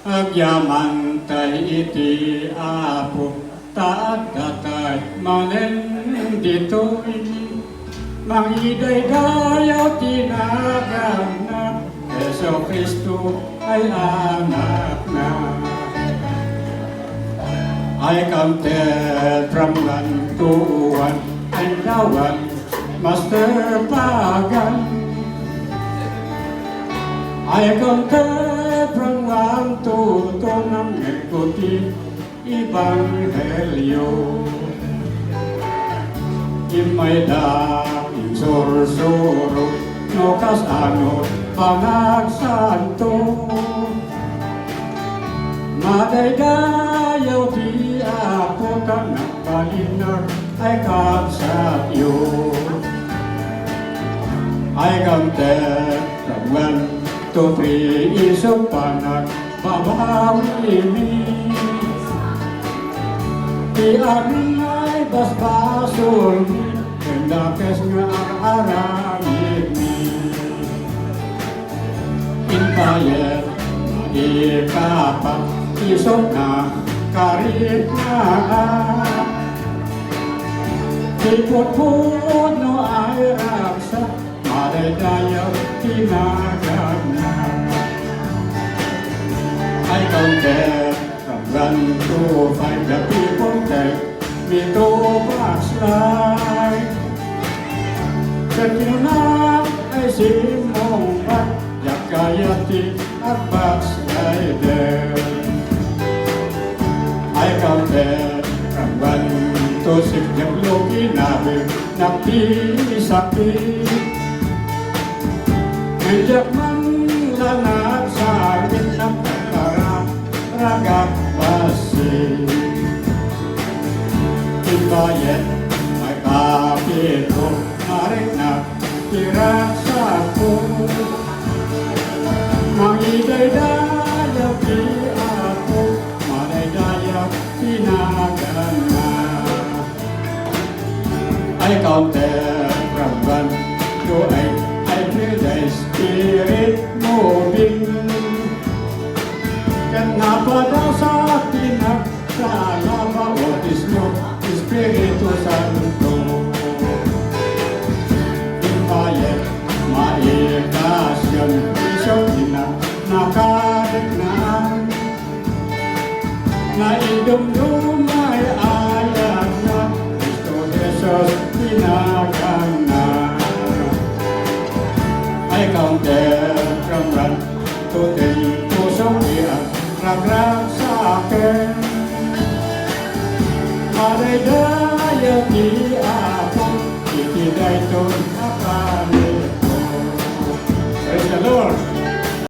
agyaman tay iti apo taat datay manen ditoy mangiday-dayaw tinagan na Yeso Kristo ay anak na. I come there from one to one and now one Master Pagan. I come there from one to ng mengikuti Ebanghelyo. Imay daing sursuro no kasano panagsanto. Madaydayaw di apo tanang balinar ay kapsatyo. I come there from one to three isang panag babawimi. Di amin ay basbasul kendakes nga ararami. Inbayet maikapat isok na karit na. Ipot-pot no ay raksa madaydayaw tinagan na. I come there from one to five the people take me to backslide. Kanina ay simong pat yakayati at backslider. I come there from one to six the loki nabi napisapit. Menjak man lanat sa akin ng ragap basi. Imbayet may kapit ko maring na tirasa ko. Mangiday-dayaw di ako madaydayaw tinagan na. I count there from one to eight. I feel the spirit moving. Kenapa daw sa pinagkala bautis mo, Espiritu Santo? Imbayet, maikasyan, isang ina, nakadignan. Naidumdum ay ayat na, Kristo Jesus tinagan na. I count there from one to ten, pusong iyan, ragrak sa akin. Madaydayaw